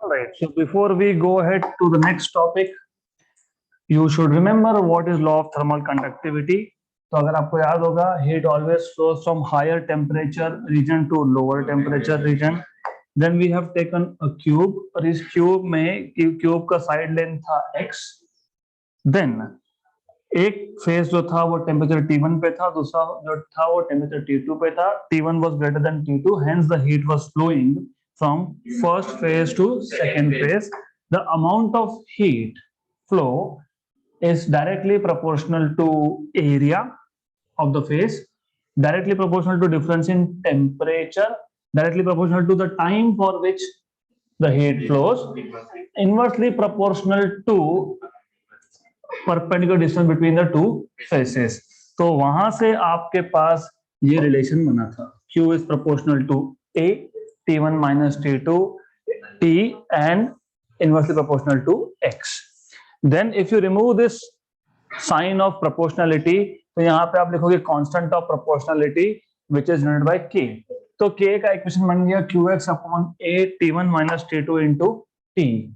Alright, so before we go ahead to the next topic, you should remember what is law of thermal conductivity. तो अगर आपको याद होगा, heat always flows from higher temperature region to lower temperature region. Then we have taken a cube, और इस cube में cube का side length था x. Then एक फेस जो था वो टेम्परेचर T1 पे था, दूसरा जो था वो टेम्परेचर T2 पे था. T1 was greater than T2, hence the heat was flowing from first phase to second phase. The amount of heat flow is directly proportional to area of the phase, directly proportional to difference in temperature, directly proportional to the time for which the heat flows, inversely proportional to perpendicular distance between the two faces. तो वहां से आपके पास ये relation बना था, Q is proportional to A, T1 minus T2, T and inversely proportional to X. Then if you remove this sign of proportionality, तो यहाँ पे आप लिखोगे constant of proportionality which is denoted by K. तो K का equation बन गया QX upon A T1 minus T2 into T,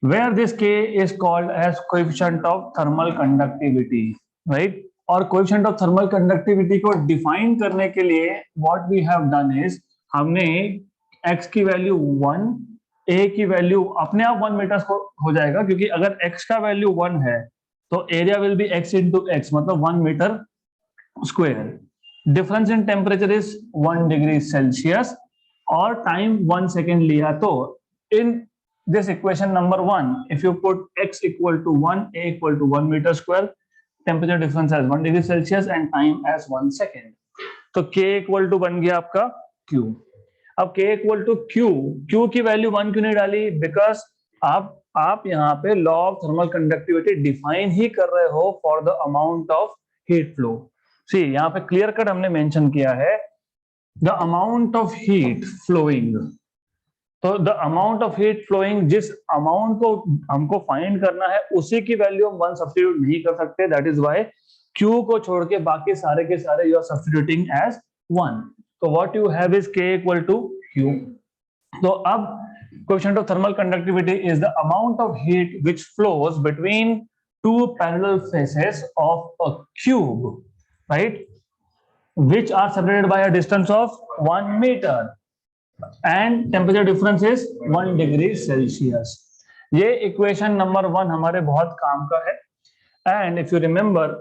where this K is called as coefficient of thermal conductivity, right? और coefficient of thermal conductivity को define करने के लिए what we have done is, हमने x की value 1, a की value अपने आप 1 मीटर हो जाएगा, क्योंकि अगर x का वैल्यू 1 है तो area will be x into x, मतलब 1 metre square. Difference in temperature is 1 degree Celsius और टाइम 1 सेकेंड लिया. तो इन this equation number 1, if you put x equal to 1, a equal to 1 meter square, temperature difference as 1 degree Celsius and time as 1 second. तो k equal to बन गया आपका q. अब k equal to q की value 1 क्यों नहीं डाली? Because आप यहाँ पे law of thermal conductivity define ही कर रहे हो for the amount of heat flow. See यहाँ पे क्लियर कट हमने मेंशन किया है the amount of heat flowing. तो the amount of heat flowing, जिस अमाउंट को हमको फाइंड करना है उसी की वैल्यू हम 1 सब्स्टिट्यूट नहीं कर सकते. दैट इज व्हाई Q को छोड़ के बाकी सारे के सारे यू आर सब्स्टिट्यूटिंग एज 1. तो what you have is K equal to Q. तो अब coefficient of thermal conductivity is the amount of heat which flows between two parallel faces of a cube, right, which are separated by a distance of 1 metre and temperature difference is 1 degree Celsius. ये equation number 1 हमारे बहुत काम का है. And if you remember,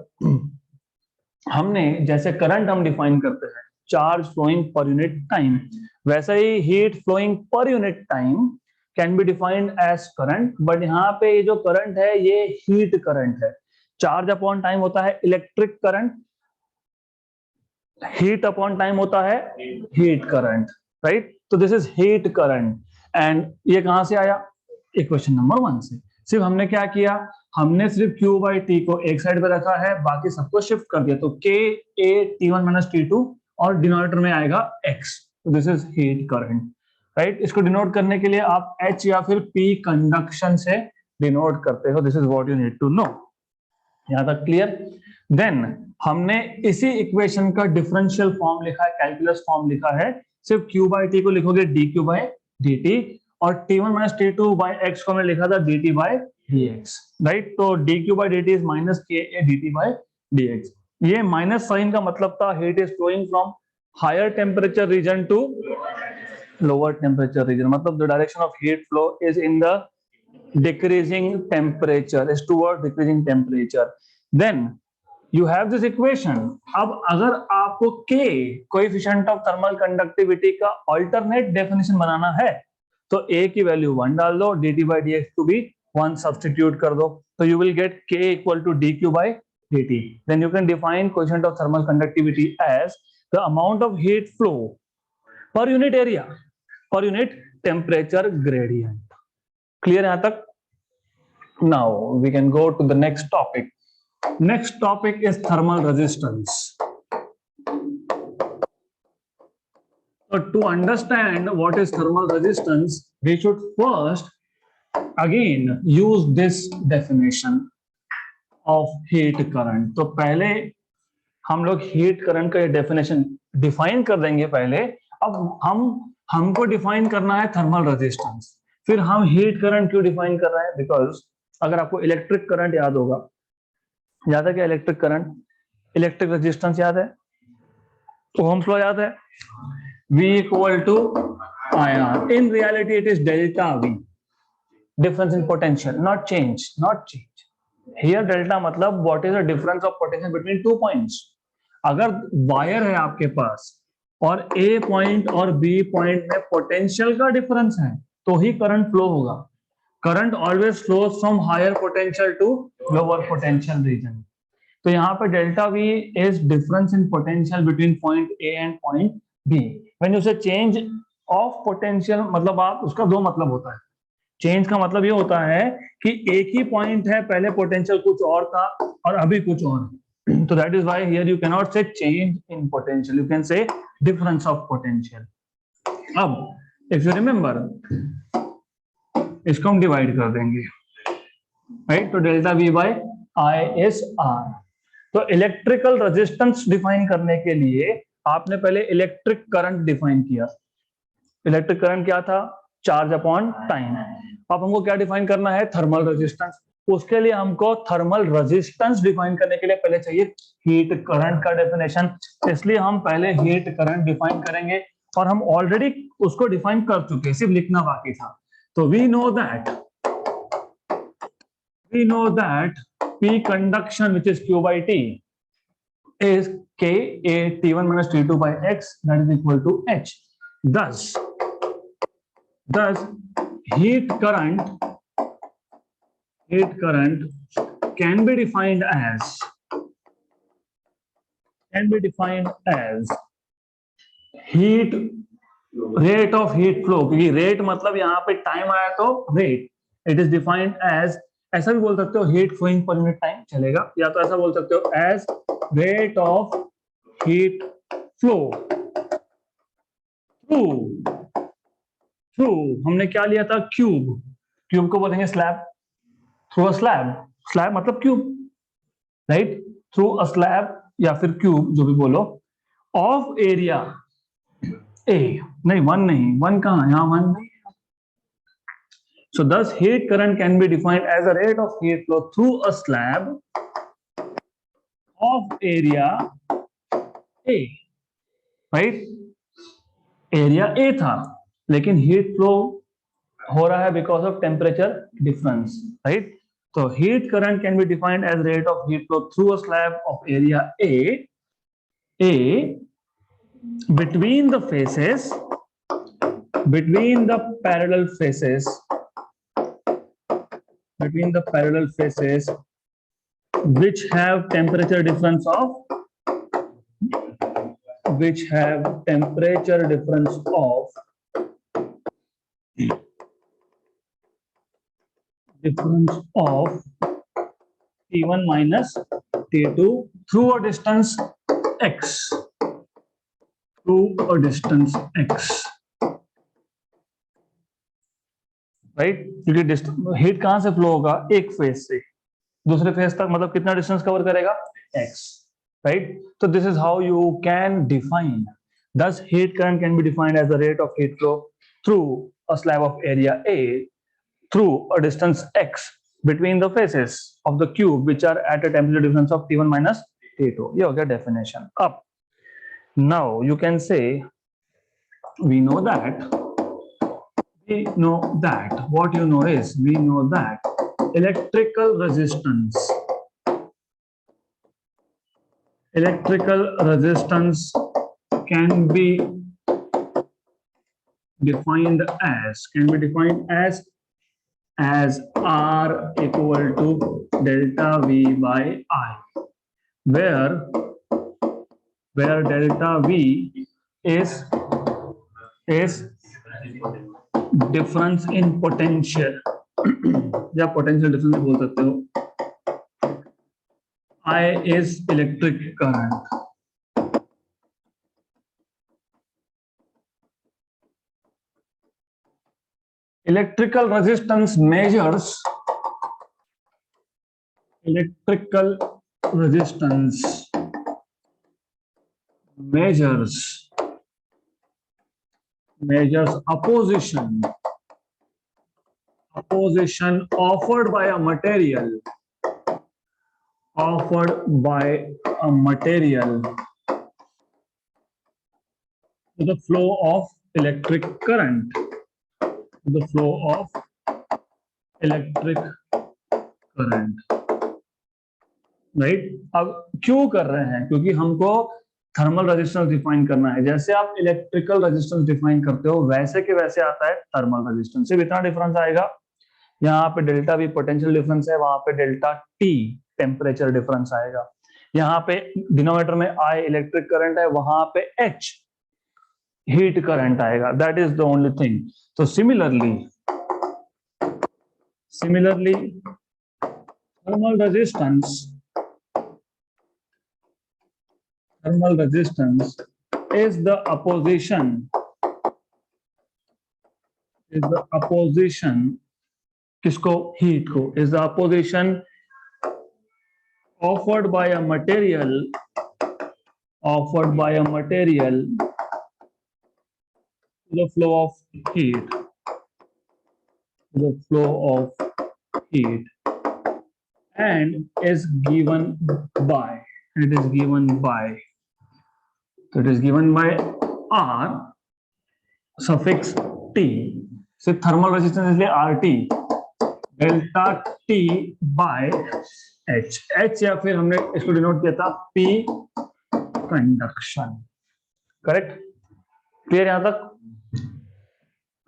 हमने जैसे current हम define करते हैं charge flowing per unit time, वैसे ही heat flowing per unit time can be defined as current. But यहाँ पे ये जो करंट है ये हीट करंट है. चार्ज अपॉन टाइम होता है electric current, heat upon time होता है हीट करंट, राइट? तो this is heat current. And ये कहां से आया? इक्वेशन नंबर 1 से. सिर्फ हमने क्या किया, हमने सिर्फ Q बाई T को एक साइड पे रखा है, बाकी सबको शिफ्ट कर दिया. तो K A T1 minus T2 और डिनोमिनेटर में आएगा X. तो this is heat current, right? इसको डिनोट करने के लिए आप H या फिर P कंडक्शन से डिनोट करते हो. This is what you need to know. यहां तक क्लियर? देन हमने इसी इक्वेशन का डिफरेंशियल फॉर्म लिखा है, कैलकुलस फॉर्म लिखा है. सिर्फ Q बाई T को लिखोगे dQ बाई dt और T1 minus T2 by x को मैं लिखा था dt बाई dx, राइट? तो dQ by dt is minus KA dt by dx. ये माइनस साइन का मतलब था heat is flowing from higher temperature region to lower temperature region, मतलब the direction of heat flow is in the decreasing temperature, is toward decreasing temperature. Then you have this equation. अब अगर आपको K coefficient of thermal conductivity का alternate definition बनाना है तो A की value 1 डाल दो, dt by dx को भी 1 सब्स्टिट्यूट कर दो, तो you will get K equal to dQ by dt. Then you can define coefficient of thermal conductivity as the amount of heat flow per unit area, per unit temperature gradient. Clear यहाँ तक? Now we can go to the next topic. Next topic is thermal resistance. So to understand what is thermal resistance, we should first again use this definition of heat current. तो पहले हम लोग heat current का ये definition define कर देंगे पहले. अब हमको define करना है thermal resistance. फिर हम हीट करंट क्यों डिफाइन कर रहे हैं? बिकॉज अगर आपको इलेक्ट्रिक करंट याद होगा, याद है क्या इलेक्ट्रिक करंट? इलेक्ट्रिक रेजिस्टेंस याद है? ओहम्स लॉ याद है? V equal to IR. In reality, it is delta V. Difference in potential, not change, not change. Here delta मतलब what is the difference of potential between two points. अगर wire है आपके पास और A point और B point में potential का difference है तो ही करंट फ्लो होगा. Current always flows from higher potential to lower potential region. तो यहाँ पे delta V is difference in potential between point A and point B. When you say change of potential, मतलब आप उसका दो मतलब होता है. चेंज का मतलब ये होता है कि एक ही पॉइंट है, पहले पोटेंशियल कुछ और था और अभी कुछ और है. तो that is why here you can not say change in potential, you can say difference of potential. अब इफ यू रिमेंबर, इसको हम डिवाइड कर देंगे, राइट? तो delta V by I is R. तो इलेक्ट्रिकल रेजिस्टेंस डिफाइन करने के लिए आपने पहले इलेक्ट्रिक करंट डिफाइन किया. इलेक्ट्रिक करंट क्या था? Charge upon time. अब हमको क्या डिफाइन करना है? Thermal resistance. उसके लिए हमको थर्मल रेजिस्टेंस डिफाइन करने के लिए पहले चाहिए हीट करंट का डेफिनेशन. इसलिए हम पहले हीट करंट डिफाइन करेंगे और हम ऑलरेडी उसको डिफाइन कर चुके, सिर्फ लिखना बाकी था. तो we know that P conduction, which is Q by T, is K A T1 minus T2 by X, that is equal to H. Thus heat current can be defined as heat rate of heat flow. क्योंकि rate मतलब यहाँ पे time आया तो rate. It is defined as, ऐसा भी बोल सकते हो heat flowing per unit time चलेगा, या तो ऐसा बोल सकते हो as rate of heat flow through हमने क्या लिया था? क्यूब को बोलेंगे स्लैब. थ्रू अ स्लैब मतलब cube, right? Through a slab या फिर क्यूब, जो भी बोलो, ऑफ एरिया ए. नहीं, वन कहाँ? यहाँ वन नहीं. So thus heat current can be defined as a rate of heat flow through a slab of area A, right? Area A था, लेकिन heat flow हो रहा है because of temperature difference, right? So heat current can be defined as rate of heat flow through a slab of area A between the parallel faces which have temperature difference of T1 minus T2 through a distance x. Right? क्योंकि heat कहां से flow होगा? एक phase से दूसरे phase तक, मतलब कितना डिस्टेंस कवर करेगा? x, right? तो this is how you can define. Thus heat current can be defined as the rate of heat flow through a slab of area A through a distance x between the faces of the cube which are at a temperature difference of T1 minus T2. ये हो गया definition. Up. Now you can say we know that what you know is we know that electrical resistance can be defined as R equal to delta V by I, where delta V is difference in potential या potential difference बोल सकते हो. I is electric current. Electrical resistance measures opposition opposition offered by a material to the flow of electric current, right. अब क्यों कर रहे हैं? क्योंकि हमको थर्मल रेजिस्टेंस डिफाइन करना है। जैसे आप इलेक्ट्रिकल रेजिस्टेंस डिफाइन करते हो वैसे के वैसे आता है थर्मल रेजिस्टेंस। सिर्फ इतना डिफरेंस आएगा, यहाँ पे डेल्टा वी पोटेंशियल डिफरेंस है, वहां पे डेल्टा टी टेम्परेचर डिफरेंस आएगा। यहाँ पे डिनोमिनेटर में आई इलेक्ट्रिक करंट है, वहां पे एच हीट करंट आएगा। That is the only thing. तो similarly thermal resistance is the opposition किसको? हीट को। is the opposition offered by a material to the flow of heat and is given by R suffix T। सिर्फ thermal resistance इसलिए RT, delta T by H या फिर हमने इसको denote किया था P कंडक्शन। करेक्ट? क्लियर यहां तक?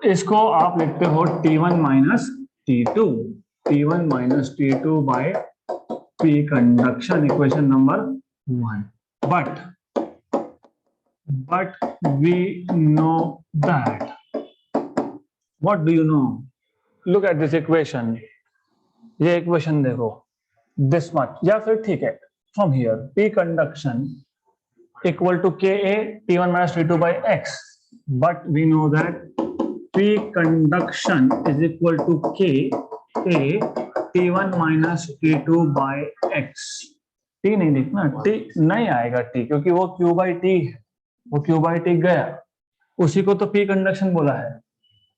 इसको आप लिखते हो T1 minus T2 by P conduction, equation number 1। but we know that, what do you know? Look at this equation, ये इक्वेशन देखो, this much, या फिर ठीक है from here P conduction equal to Ka T1 minus T2 by X, but we know that P conduction is equal to Ka T1 minus T2 by X। T नहीं लिखना, T नहीं आएगा T, क्योंकि वो Q by T है, वो Q by T गया, उसी को तो P कंडक्शन बोला है,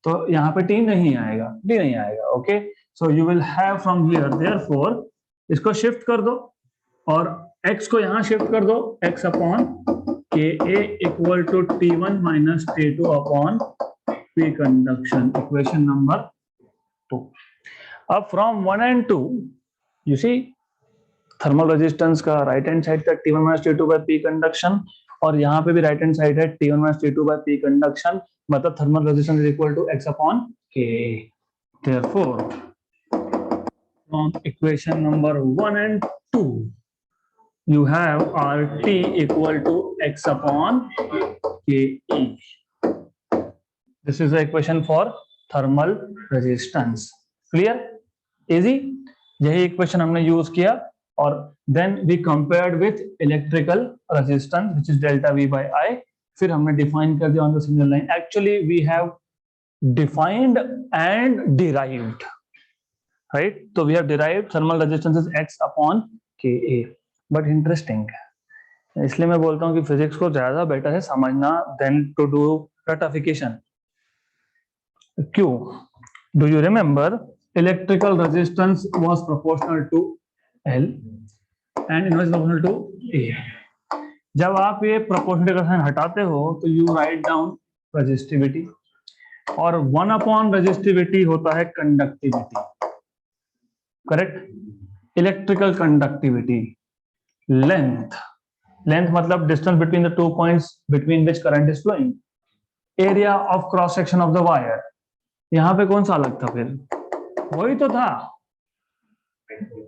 तो यहाँ पे T नहीं आएगा, D नहीं आएगा। Okay, so you will have from here, therefore इसको शिफ्ट कर दो और X को यहाँ शिफ्ट कर दो, X upon Ka equal to T1 minus T2 upon P conduction, equation number 2। अब from 1 and 2 you see thermal resistance का राइट हैंड साइड का T1 minus T2 by P conduction, और यहाँ पे भी राइट हैंड साइड है T1 minus T2 by P conduction, मतलब thermal resistance is equal to X upon K। Therefore from equation number 1 and 2 you have RT equal to X upon Ke। This is the equation for thermal resistance। Clear? Easy? यही equation हमने use किया, और then we compared with electrical resistance which is delta V by I। फिर हमने define कर दिया on the signal line। Actually we have defined and derived, right? So we have derived thermal resistance is X upon Ka। But interesting, इसलिए मैं बोलता हूँ कि physics को ज्यादा बेटर है समझना देन टू डू रटिफिकेशन। क्यों? Do you remember electrical resistance was proportional to L and inverse proportional to A। जब आप ये प्रोपोर्शनल का साइन हटाते हो तो यू राइट डाउन रेजिस्टिविटी, और 1 अपॉन रेजिस्टिविटी होता है conductivity. Correct? Electrical conductivity, length मतलब distance between the 2 points between which current is flowing, area of cross section of the wire. यहां पे कौन सा अलग था? फिर वही तो था,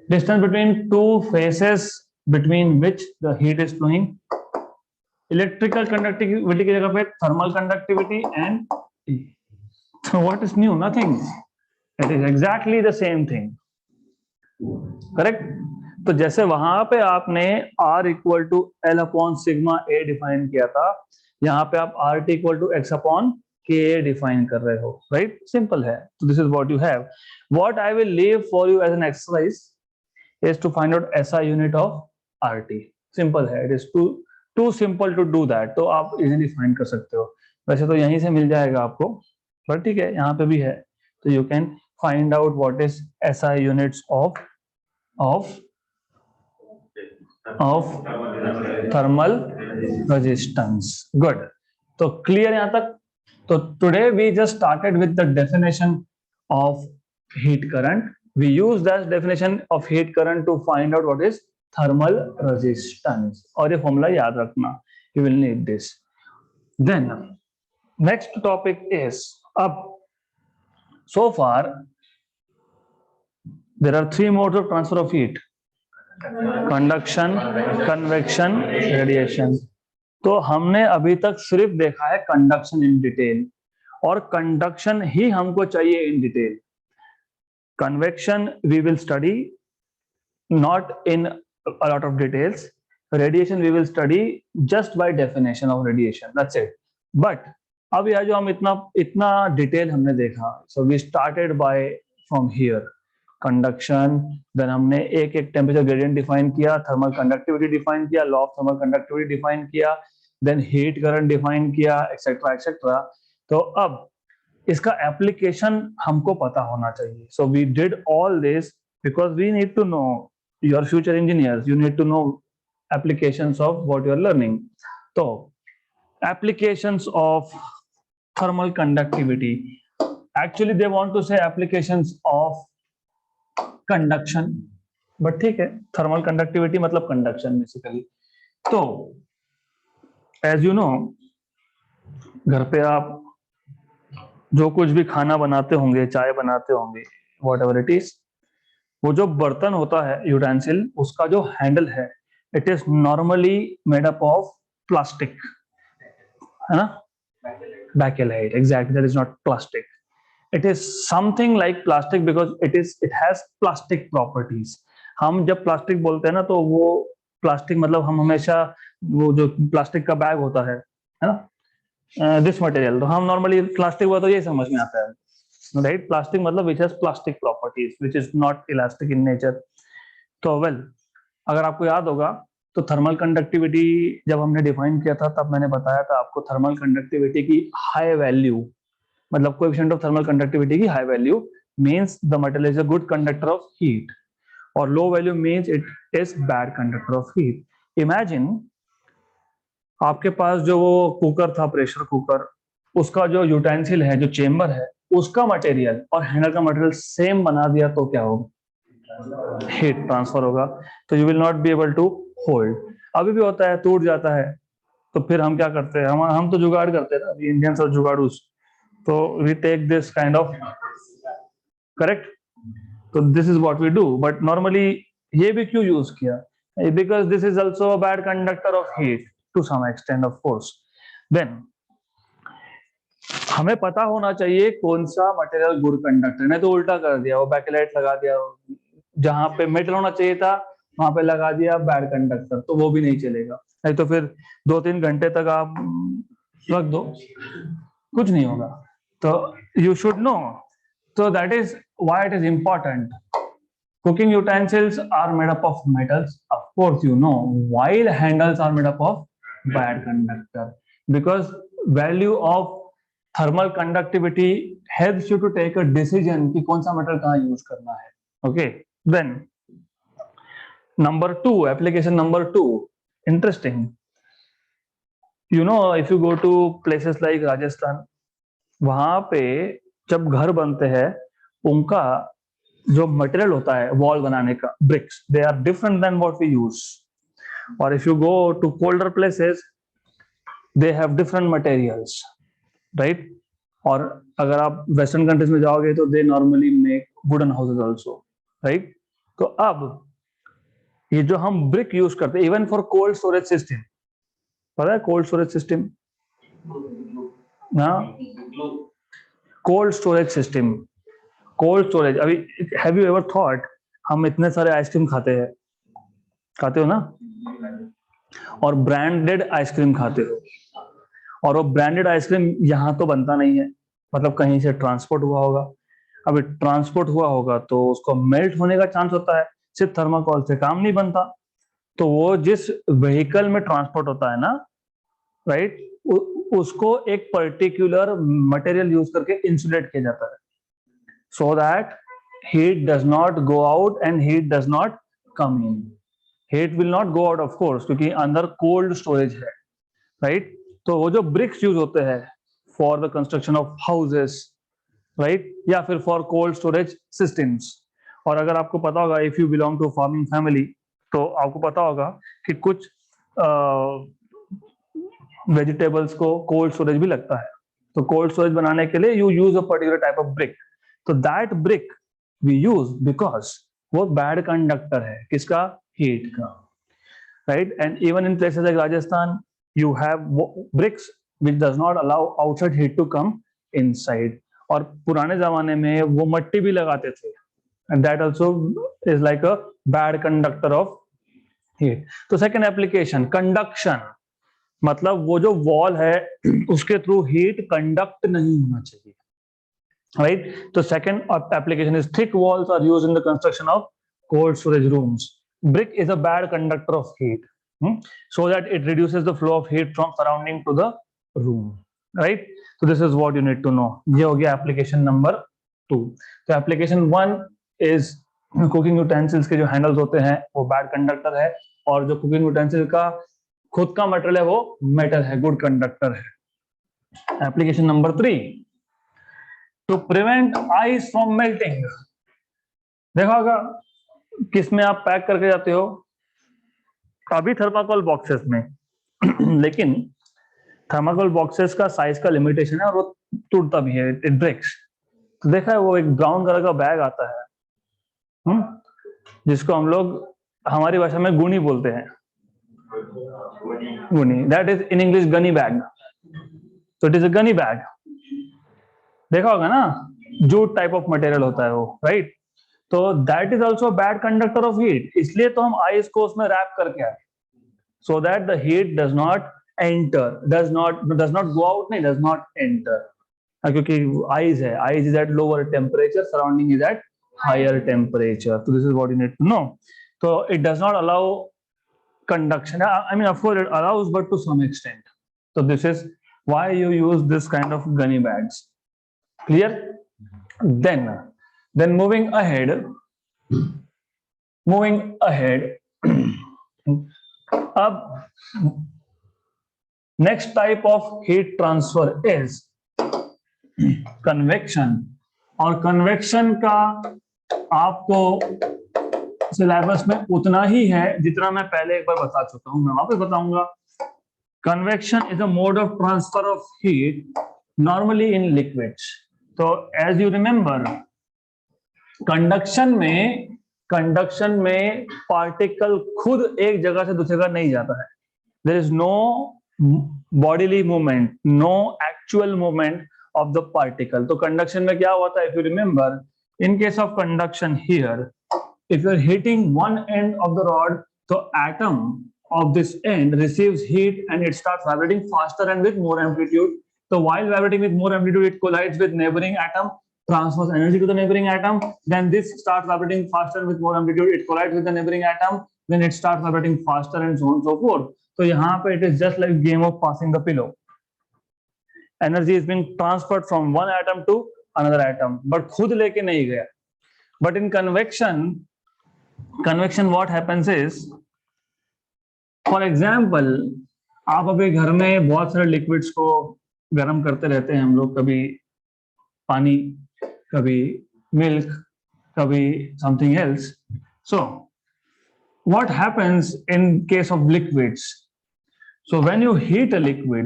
distance between 2 faces between which the heat is flowing. Electrical conductivity की जगह पे thermal conductivity and so what is new? Nothing, it is exactly the same thing। Correct? तो जैसे वहां पे आपने R equal to L upon sigma A define किया था, यहाँ पे आप RT equal to X upon Ka define कर रहे हो, राइट? सिंपल है। तो this is what you have. What I will leave for you as an exercise is to find out SI unit of RT। Simple है, it is too simple to do that. तो आप easily find कर सकते हो, वैसे तो यहीं से मिल जाएगा आपको, पर ठीक है यहाँ पे भी है, तो you can find out what is SI units of thermal resistance. Good. तो clear यहाँ तक? तो today we just started with the definition of heat current. We use that definition of heat current to find out what is thermal resistance. और ये formula याद रखना. You will need this. Then next topic is अब so far there are three modes of transfer of heat: conduction, convection, radiation. तो हमने अभी तक सिर्फ देखा है कंडक्शन इन डिटेल, और कंडक्शन ही हमको चाहिए in detail. Convection we will study not in a lot of details. Radiation we will study just by definition of radiation, that's it. But अब यह जो हम इतना डिटेल हमने देखा, so we started by from here conduction, then हमने एक एक टेम्परेचर ग्रेडियंट डिफाइन किया, थर्मल कंडक्टिविटी डिफाइन किया, law of thermal conductivity define किया, देन हीट करंट डिफाइन किया, एक्सेट्रा एक्सेट्रा. तो अब इसका एप्लीकेशन हमको पता होना चाहिए. So we did all this because we need to know, your future engineers, you need to know applications of what you are learning. तो applications of thermal conductivity, actually they want to say applications of conduction, but ठीक है, thermal conductivity मतलब conduction basically. तो as you know, घर पे आप जो कुछ भी खाना बनाते होंगे, चाय बनाते होंगे, वॉट एवर इट इज, वो जो बर्तन होता है, यूटेंसिल, उसका जो हैंडल है, it is normally made up of plastic, है ना? Bakelite, exactly, that is not plastic. It is something like plastic because it has plastic properties. हम जब प्लास्टिक बोलते हैं ना, तो वो प्लास्टिक मतलब हम हमेशा वो जो प्लास्टिक का बैग होता है ना, दिस मटेरियल, तो हम नॉर्मली प्लास्टिक हुआ तो ये समझ में आता है, राइट? प्लास्टिक मतलब which has plastic properties which is not elastic in nature. तो वेल, अगर आपको याद होगा तो थर्मल कंडक्टिविटी जब हमने डिफाइन किया था, तब मैंने बताया था आपको थर्मल कंडक्टिविटी की हाई वैल्यू, मतलब कोएफिशिएंट ऑफ थर्मल कंडक्टिविटी की high value means the material is a good conductor of heat, और low value means it is bad conductor of heat. Imagine आपके पास जो वो कुकर था, प्रेशर कुकर, उसका जो यूटेंसिल है, जो चेंबर है, उसका मटेरियल और हैंडल का मटेरियल सेम बना दिया तो क्या होगा? हीट ट्रांसफर होगा. तो you will not be able to hold. अभी भी होता है, टूट जाता है, तो फिर हम क्या करते हैं? हम तो जुगाड़ करते हैं ना, इंडियंस और जुगाड़ूस. So we take this kind of, correct? So this is what we do. But normally ये भी क्यों use किया? Because this is also a bad conductor of heat to some extent, of course. Then हमें पता होना चाहिए कौन सा मटेरियल गुड कंडक्टर. नहीं तो उल्टा कर दिया, वो बैकेलाइट लगा दिया, जहां पे मेटल होना चाहिए था वहां पे लगा दिया बैड कंडक्टर, तो वो भी नहीं चलेगा. नहीं तो फिर 2-3 घंटे तक आप रख दो, कुछ नहीं होगा. So you should know. So that is why it is important. Cooking utensils are made up of metals. Of course, you know, while handles are made up of bad conductor. Because value of thermal conductivity helps you to take a decision कि कौन सा metal कहाँ use करना है. Okay. Then number 2, application number 2, interesting. You know, if you go to places like Rajasthan, वहां पे जब घर बनते हैं, उनका जो मटेरियल होता है वॉल बनाने का, bricks, they are different then what we use. और if you go to colder places, they have different materials, right? और अगर आप वेस्टर्न कंट्रीज में जाओगे तो they normally make wooden houses also, right? तो अब ये जो हम ब्रिक यूज करते हैं, even for cold storage system, पता है कोल्ड स्टोरेज सिस्टम ना? Cold storage system, cold storage. अभी हैव यू एवर थॉट, हम इतने सारे आइसक्रीम खाते हो ना, और ब्रांडेड आइसक्रीम खाते हो, और वो ब्रांडेड आइसक्रीम यहाँ तो बनता नहीं है, मतलब कहीं से ट्रांसपोर्ट हुआ होगा. अभी ट्रांसपोर्ट हुआ होगा तो उसको मेल्ट होने का चांस होता है, सिर्फ थर्माकोल से काम नहीं बनता. तो वो जिस व्हीकल में ट्रांसपोर्ट होता है ना, राइट, उसको एक पर्टिकुलर मटेरियल यूज करके इंसुलेट किया जाता है. so that heat does not go out and heat does not come in. Heat will not go out of course क्योंकि अंदर cold storage है, right? तो वो जो bricks use होते हैं for the construction of houses, right? या फिर for cold storage systems. और अगर आपको पता होगा if you belong to a farming family तो आपको पता होगा कि कुछ वेजिटेबल्स को कोल्ड स्टोरेज भी लगता है, तो कोल्ड स्टोरेज बनाने के लिए you use a particular type of brick. तो that brick we use because वो बैड कंडक्टर है किसका, हीट का, right. And even in places like Rajasthan you have bricks which does not allow outside heat to come inside. और पुराने जमाने में वो मट्टी भी लगाते थे and that also is like a bad conductor of heat. तो सेकंड एप्लीकेशन कंडक्शन, मतलब वो जो वॉल है उसके थ्रू हीट कंडक्ट नहीं होना चाहिए, राइट. तो second application is thick walls are used in the construction of cold storage rooms. Brick is a bad conductor of heat so that it reduces the flow of heat from surrounding to the room, right. So this is what you need to know. ये हो गया application number 2. तो application 1 is cooking utensils के जो handles होते हैं वो bad conductor है, और जो कुकिंग यूटेंसिल का खुद का मटेरियल है वो मेटल है, गुड कंडक्टर है. Application number 3, to prevent ice from melting. देखा होगा किसमें आप पैक करके जाते हो, अभी थर्माकोल बॉक्सेस में लेकिन थर्माकोल बॉक्सेस का साइज का लिमिटेशन है और वो टूटता भी है, इट ब्रेक्स. तो देखा है वो एक ब्राउन कलर का बैग आता है जिसको हम लोग हमारी भाषा में गुनी बोलते हैं, गुनी, that is in English gunny bag. तो it is a gunny bag. देखा होगा ना, जूट टाइप ऑफ मटेरियल होता है वो, राइट. तो that is also bad conductor of heat, इसलिए तो हम आइस को उसमें रैप करके आए, so that the heat does not enter, does not go out, नहीं डज नॉट एंटर, क्योंकि आइस है, ice is at lower temperature, surrounding is at higher temperature. तो this is what you need to know. तो it does not allow conduction, I mean of course it allows but to some extent. So this is why you use this kind of gunny bags. Clear? Then moving ahead अब next type of heat transfer is convection. और convection का आपको syllabus में उतना ही है जितना मैं पहले एक बार बता चुका हूं, मैं वापस बताऊंगा. Convection is a mode of transfer of heat normally in liquids. तो एज यू रिमेंबर, कंडक्शन में पार्टिकल खुद एक जगह से दूसरी जगह नहीं जाता है. There is no bodily movement, no actual movement of the particle. तो कंडक्शन में क्या होता है, if you remember, in case of conduction here, if you are hitting one end of the rod, the atom of this end receives heat and it starts vibrating faster and with more amplitude. So while vibrating with more amplitude, it collides with neighboring atom, transfers energy to the neighboring atom. Then this starts vibrating faster with more amplitude. It collides with the neighboring atom. Then it starts vibrating faster and so on and so forth. So यहाँ पे it is just like game of passing the pillow. Energy is being transferred from one atom to another atom, but खुद लेके नहीं गया. But in convection what happens is, for example, आप अभी घर में बहुत सारे लिक्विड्स को गर्म करते रहते हैं हम लोग, कभी पानी, कभी मिल्क, कभी something else. So what happens in case of liquids? So when you heat a liquid,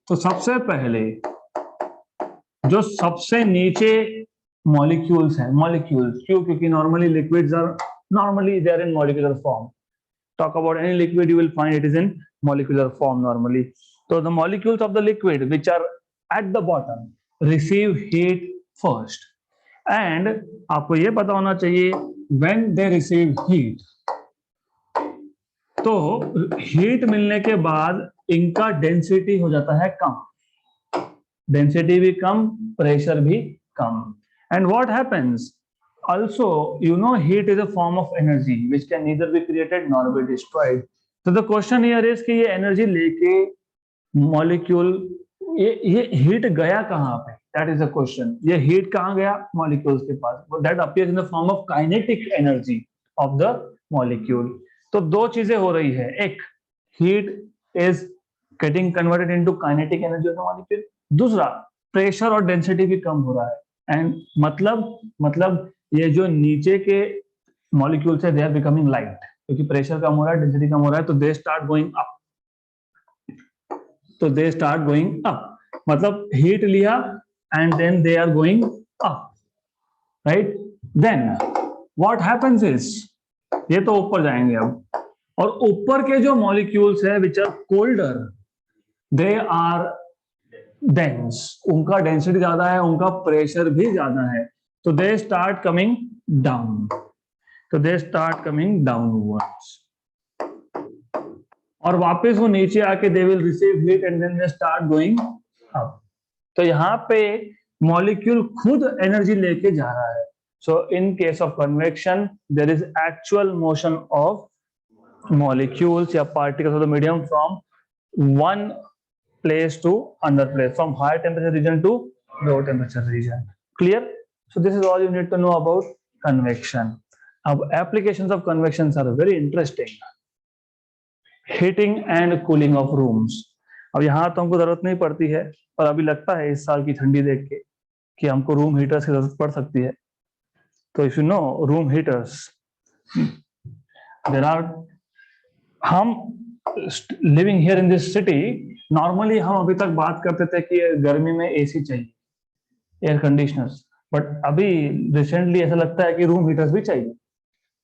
तो सबसे पहले जो सबसे नीचे मॉलिक्यूल्स हैं, क्यों, क्योंकि normally liquids are normally they are in molecular form. Talk about any liquid you will find it is in molecular form normally. तो the molecules of the liquid which are at the bottom receive heat first, and आपको ये पता होना चाहिए when they receive heat, तो heat मिलने के बाद इनका डेंसिटी हो जाता है कम, डेंसिटी भी कम, प्रेशर भी कम. And what happens? Also, you know, heat is a form of energy which can neither be created nor be destroyed. So the question here is कि ये energy लेके molecule ये हीट गया कहाँ पे, दैट इज अ क्वेश्चन। ये heat कहाँ गया, मॉलिक्यूल्स के पास, that appears in the form of kinetic energy of the molecule. तो दो चीजें हो रही है, एक heat is getting converted into kinetic energy of the molecule, दूसरा प्रेशर और डेंसिटी भी कम हो रहा है। एंड मतलब ये जो नीचे के मॉलिक्यूल्स है दे आर बिकमिंग लाइट, क्योंकि प्रेशर कम हो रहा है, डेंसिटी कम हो रहा है, तो दे स्टार्ट गोइंग अप। तो दे स्टार्ट गोइंग अप, मतलब हीट लिया and then they are going up, right. Then what happens is, ये तो ऊपर जाएंगे अब, और ऊपर के जो मॉलिक्यूल्स है which are colder, they are dense, उनका डेंसिटी ज्यादा है, उनका प्रेशर भी ज्यादा है, तो दे स्टार्ट कमिंग डाउन, तो दे स्टार्ट कमिंग डाउनवर्ड्स, और वापस वो नीचे आके they will receive heat and then they start going up. तो यहाँ पे मॉलिक्यूल खुद एनर्जी लेके जा रहा है। So in case of convection there is actual motion of molecules या particles of the medium from one place to another place, from higher temperature region to low temperature region. Clear? So this is all you need to know about convection. Now applications of convections are very interesting. Heating and cooling of rooms. अब यहाँ तो हमको जरूरत नहीं पड़ती है, पर अभी लगता है इस साल की ठंडी देख के कि हमको रूम हीटर्स की जरूरत पड़ सकती है। तो if you know room heaters, there are, हम living here in this city, normally हम अभी तक बात करते थे कि गर्मी में एसी चाहिए, एयर कंडीशनर्स, बट अभी रिसेंटली ऐसा लगता है कि रूम हीटर्स भी चाहिए।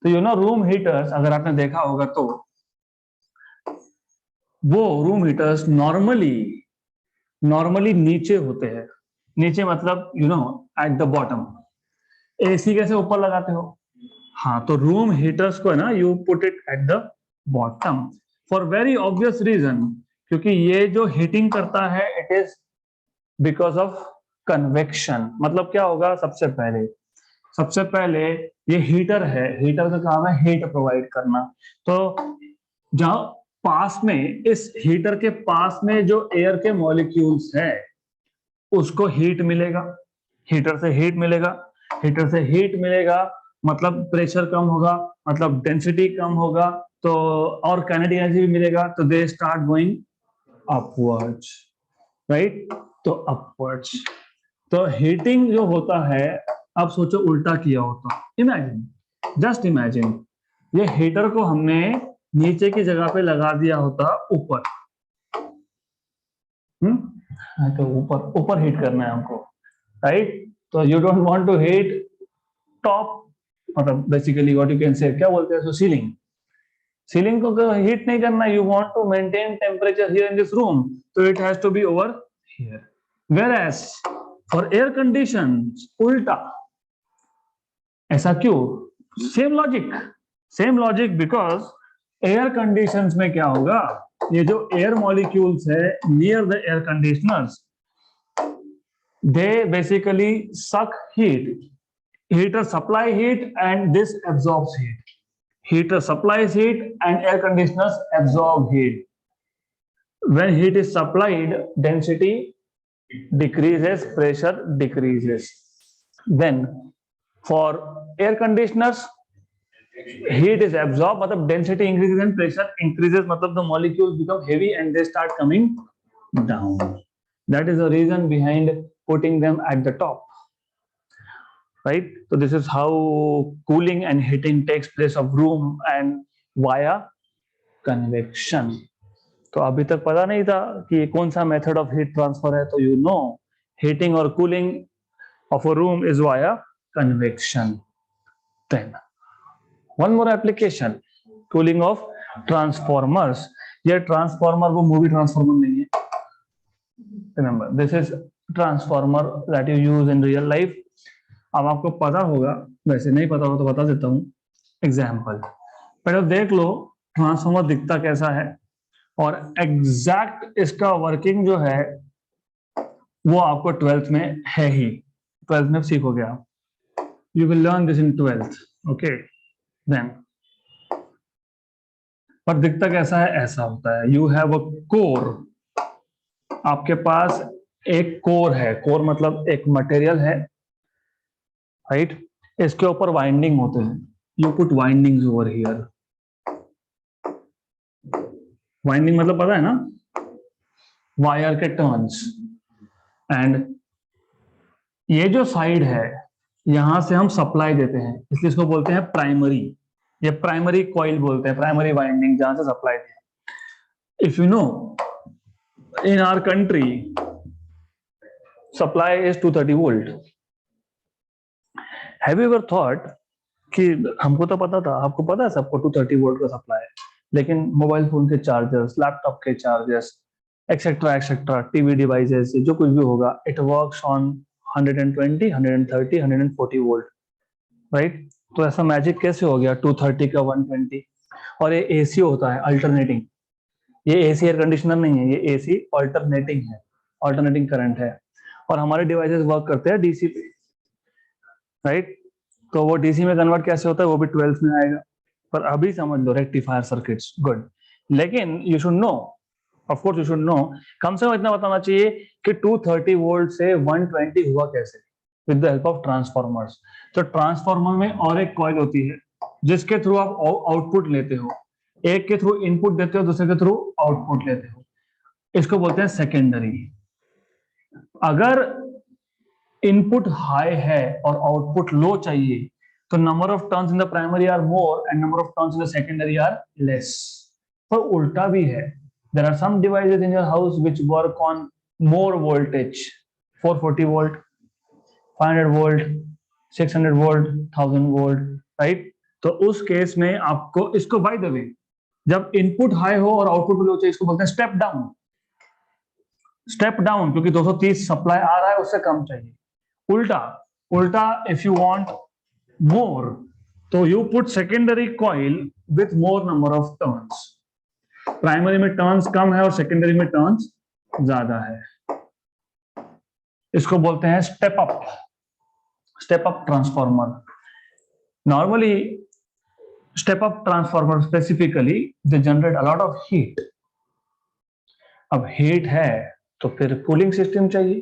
तो यू नो रूम हीटर्स अगर आपने देखा होगा तो वो रूम हीटर्स नॉर्मली नीचे होते हैं, नीचे मतलब you know at the bottom. AC कैसे ऊपर लगाते हो, हाँ, तो रूम हीटर्स को है ना you put it at the bottom for very obvious reason, क्योंकि ये जो हीटिंग करता है it is because of convection. मतलब क्या होगा, सबसे पहले ये हीटर है, हीटर का काम है हीट प्रोवाइड करना। तो जहां पास में, इस हीटर के पास में जो एयर के मॉलिक्यूल्स है उसको हीट मिलेगा, हीटर से हीट मिलेगा, हीटर से हीट मिलेगा मतलब प्रेशर कम होगा, मतलब डेंसिटी कम होगा, तो और काइनेटिक एनर्जी भी मिलेगा, तो they start going upwards, right. तो अपवर्ड्स, तो हीटिंग जो होता है, अब सोचो उल्टा किया होता, इमेजिन, जस्ट इमेजिन, ये हीटर को हमने नीचे की जगह पे लगा दिया होता ऊपर, तो ऊपर हीट करना है हमको, राइट। तो you don't want to heat top, मतलब basically what you can say, क्या बोलते हैं, सीलिंग, सीलिंग को हीट नहीं करना, you want to maintain temperature here in this room, तो it has to be over here. Where as for air conditions उल्टा, ऐसा क्यों, same logic because air conditions में क्या होगा, ये जो एयर मॉलिक्यूल्स है near the air conditioners, they basically suck heat, heater supply heat and this absorbs heat, heater supplies heat and air conditioners absorb heat. When heat is supplied, density decreases, pressure decreases. Then for air conditioners, heat is absorbed, मतलब density increases and pressure increases, मतलब the molecules become heavy and they start coming down. That is the reason behind putting them at the top, right? So this is how cooling and heating takes place of room and via convection. तो अभी तक पता नहीं था कि ये कौन सा मेथड ऑफ हीट ट्रांसफर है, तो यू नो हीटिंग और cooling of a room is via convection. Then one more application, cooling of transformers. ये ट्रांसफॉर्मर वो मूवी ट्रांसफॉर्मर नहीं है, remember this is transformer that you use in real life. अब आपको पता होगा, वैसे नहीं पता हो तो बता देता हूं एग्जाम्पल। पहले देख लो ट्रांसफॉर्मर दिखता कैसा है, और एग्जैक्ट इसका वर्किंग जो है वो आपको 12th में है ही, 12th में सीखोगे आप, you will learn this in 12th, okay. देन पर दिखता कैसा है, ऐसा होता है, यू हैव अ कोर, आपके पास एक कोर है, कोर मतलब एक मटेरियल है, राइट? इसके ऊपर वाइंडिंग होते हैं, you put windings over here. Winding मतलब पता है ना, वायर के टर्न्स। एंड ये जो साइड है, यहां से हम सप्लाई देते हैं, इसलिए इसको बोलते हैं प्राइमरी। ये प्राइमरी कॉइल बोलते हैं, प्राइमरी वाइंडिंग, जहां से सप्लाई दें। If you know, in our country supply is 230 volt. Have you ever thought कि हमको तो पता था, आपको पता है सबको 230 वोल्ट का सप्लाई है, लेकिन मोबाइल फोन के चार्जर्स, लैपटॉप के chargers, etcetera etcetera, TV devices, जो कुछ भी होगा, it works on 120, 130, 140 volt, right? तो ऐसा मैजिक कैसे हो गया 230 का 120? और ये एसी होता है अल्टरनेटिंग, ये एसी एयर कंडीशनर नहीं है, ये एसी अल्टरनेटिंग है, अल्टरनेटिंग करंट है। और हमारे डिवाइसेस वर्क करते हैं डीसी पे, राइट? तो वो डीसी में कन्वर्ट कैसे होता है वो भी 12th में आएगा, पर अभी समझ लो रेक्टिफायर सर्किट्स, गुड। लेकिन you should know, of course you should know, कम से कम इतना बताना चाहिए कि 230 वोल्ट से 120 हुआ कैसे, with the help of transformers. तो ट्रांसफॉर्मर में और एक कॉइल होती है जिसके थ्रू आप आउटपुट लेते हो, एक के थ्रू इनपुट देते हो, दूसरे के थ्रू आउटपुट लेते हो, इसको बोलते हैं सेकेंडरी। अगर इनपुट हाई है और आउटपुट लो चाहिए, तो number of turns in the primary are more and number of turns in the secondary are less. पर उल्टा भी है, there are some devices in your house which work on more voltage, 440 volt, 500 volt, 600 volt, 1000 volt, right? तो उस case में आपको इसको, by the way, जब इनपुट हाई हो और आउटपुट लो चाहिए, इसको बोलते हैं स्टेप डाउन। स्टेप डाउन क्योंकि 230 सप्लाई आ रहा है, उससे कम चाहिए। उल्टा, उल्टा इफ यू वांट मोर, तो you put secondary coil with more number of turns. Primary में टर्न्स कम है और सेकेंडरी में टर्न्स ज्यादा है, इसको बोलते हैं step up, step up transformer. Normally step up transformer specifically they generate a lot of heat. अब हीट है तो फिर कूलिंग सिस्टम चाहिए,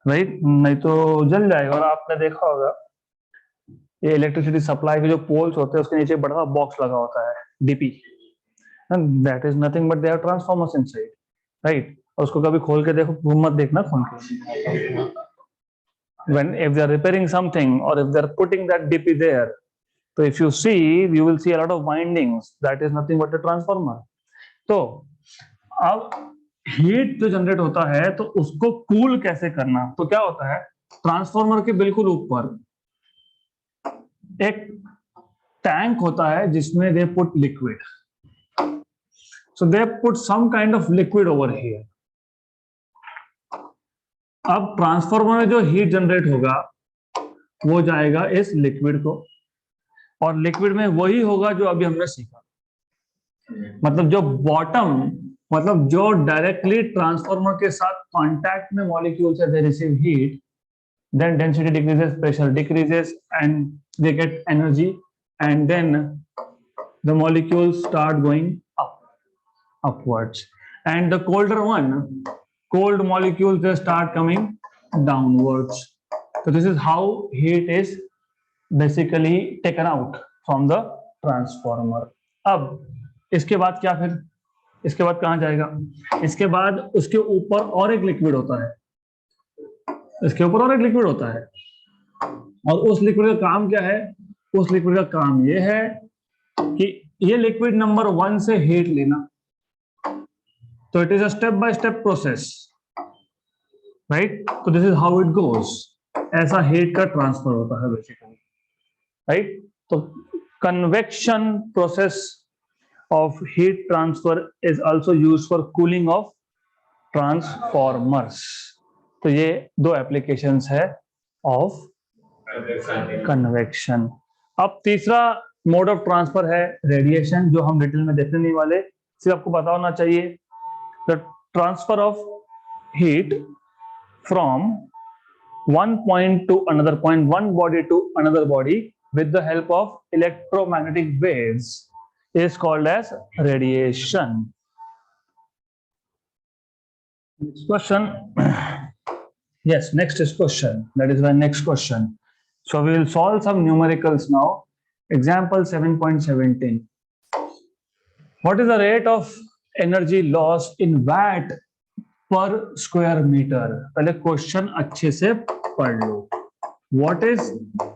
राइट? नहीं तो जल जाएगा। और आपने देखा होगा ये इलेक्ट्रिसिटी सप्लाई के जो पोल्स होते हैं उसके नीचे बड़ा बॉक्स लगा होता है, DP, that is nothing but they are transformers inside, right? और उसको कभी खोल के देखो, मत देखना खोल के। when if they are repairing something or if they are putting that DP there, so if you see, you will see a lot of windings, that is nothing but a transformer. तो अब heat जो generate होता है तो उसको cool कैसे करना, तो क्या होता है, ट्रांसफॉर्मर के बिल्कुल ऊपर एक टैंक होता है जिसमें they put liquid, so they put some kind of liquid over here. अब ट्रांसफॉर्मर में जो हीट जनरेट होगा वो जाएगा इस लिक्विड को, और लिक्विड में वही होगा जो अभी हमने सीखा, मतलब जो बॉटम, मतलब जो डायरेक्टली ट्रांसफॉर्मर के साथ कांटेक्ट में मॉलिक्यूल्स है, दे receive heat, then density decreases, pressure decreases, and they get energy, and then the molecules start going upwards, and the colder one, cold molecules, they start coming downwards. So this is how heat is basically taken out from the transformer. अब इसके बाद क्या, फिर इसके बाद कहाँ जाएगा, इसके बाद उसके ऊपर और एक लिक्विड होता है, इसके ऊपर और एक लिक्विड होता है, और उस लिक्विड का काम क्या है, उस लिक्विड का काम ये है कि ये लिक्विड नंबर 1 से हीट लेना। तो it is a step by step process, right? तो this is how it goes, ऐसा हीट का ट्रांसफर होता है बेसिकली, राइट? तो convection process of heat transfer is also used for cooling of transformers. तो ये दो एप्लीकेशंस है ऑफ कन्वेक्शन। अब तीसरा मोड ऑफ ट्रांसफर है रेडिएशन, जो हम डिटेल में देखने नहीं वाले, सिर्फ आपको पता होना चाहिए the transfer of heat from one point to another point, one body to another body with the help of electromagnetic waves is called as radiation. Next question. Yes, next is question. That is my next question. So we will solve some numericals now. Example 7.17. What is the rate of energy loss in watt per square meter? पहले question अच्छे से पढ़ लो. What is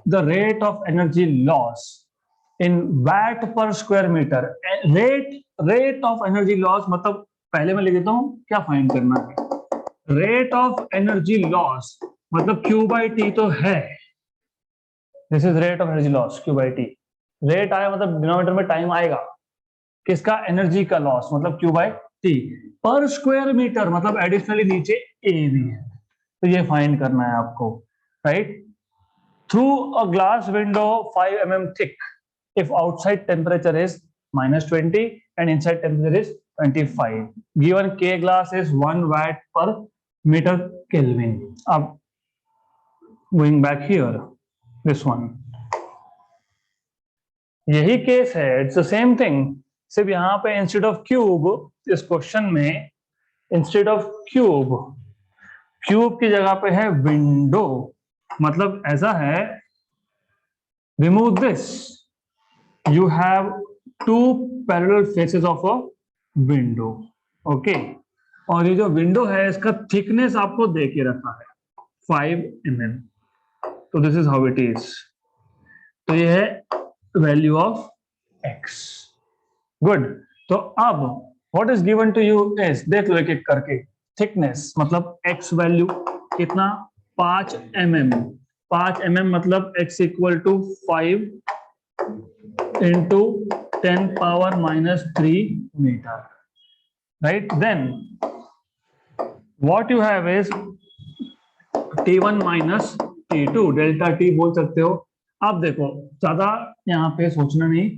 the rate of energy loss in watt per square meter? Rate of energy loss मतलब पहले मैं लिख देता हूँ क्या फाइंड करना है. रेट ऑफ एनर्जी लॉस मतलब Q बाई टी तो है. This is rate of energy loss Q by T. Rate आया मतलब डिनोमिनेटर में टाइम आएगा. किसका? एनर्जी का लॉस मतलब Q बाई टी. पर स्क्वायर मीटर मतलब एडिशनली नीचे ए भी है. तो ये फाइंड करना है आपको. Right. Through a glass window 5 mm thick if outside temperature is -20 and inside temperature is 25. Given K glass is 1 watt per meter Kelvin. अब going back here, this one. यही केस है. It's the same thing. सिर्फ यहाँ पे instead of cube, इस question में instead of cube की जगह पे है विंडो. मतलब ऐसा है, remove this, you have two parallel faces of a window. Okay. और ये जो विंडो है इसका थिकनेस आपको दे के रखा है 5 mm. तो this is how it is. तो ये है वैल्यू ऑफ x. गुड. तो अब what is given to you is, देख लो एक एक करके. थिकनेस मतलब x वैल्यू कितना? 5 mm. 5 mm मतलब x equal to 5 into 10 power minus 3 meter. Right. Then what you have is T1 minus T2, delta T बोल सकते हो. अब देखो ज्यादा यहाँ पे सोचना नहीं.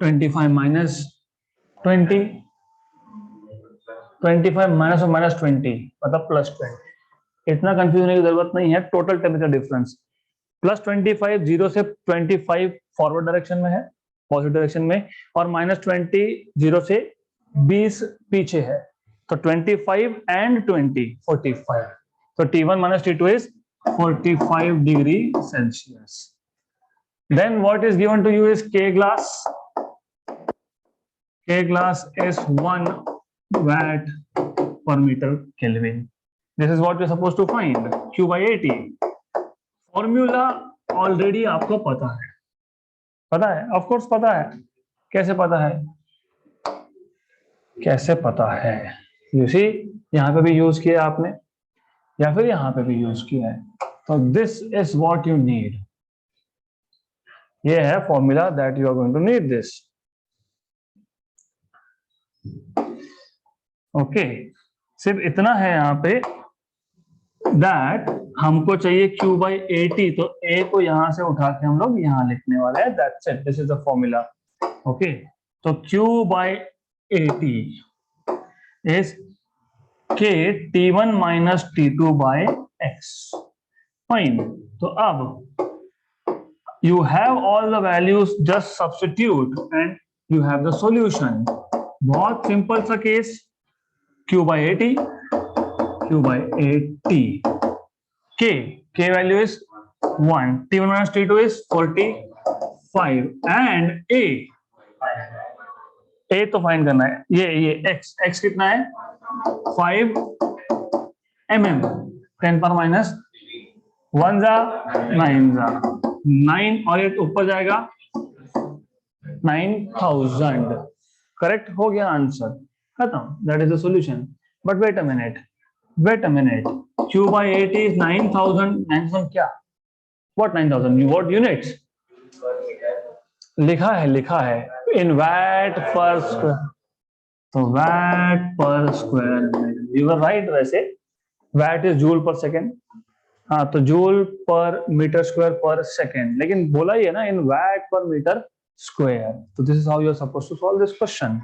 25 minus 20, 25 minus और minus 20 मतलब plus 20. इतना कंफ्यूज होने की जरूरत नहीं है. टोटल टेम्परेचर डिफरेंस +25 0 से 25 फॉरवर्ड डायरेक्शन में है, पॉजिटिव डायरेक्शन में, और -20 0 से 20 पीछे है. तो 25 and 20 45. तो T1 minus T2 is 45 degree Celsius. Then what is given to you is K glass. K glass is 1 watt per meter Kelvin. This is what you're supposed to find. Q by AT. Formula already आपको पता है. पता है? Of course पता है. कैसे पता है? कैसे पता है? यू सी, यहाँ पे भी यूज किया आपने या फिर यहाँ पे भी यूज किया है. तो this is what you need. ये है formula that you are going to need this. Okay. सिर्फ इतना है यहाँ पे दैट हमको चाहिए Q बाई AT. तो A को यहां से उठा के हम लोग यहां लिखने वाले हैं. That's it. This is the formula. Okay. तो Q by AT is K T1 minus T2 by X. Fine. तो अब you have all the values, just substitute and you have the solution. बहुत सिंपल सा case. Q by AT, Q by AT. K value is 1. T1 minus T2 is 45 and A तो find करना है. ये X कितना है? 5 mm. 10 पर minus 1 जा 9 जा 9 और ये ऊपर जाएगा 9000. करेक्ट हो गया आंसर. खत्म. That is the solution. But wait a minute. Q by AT is 9000. 9000 क्या? What 9000? What units? लिखा है in watt per square. तो watt per square meter. You were right. वैसे watt is joule per second. हाँ, तो joule per meter square per second. लेकिन बोला ही है ना in watt per meter square. So this is how you are supposed to solve this question.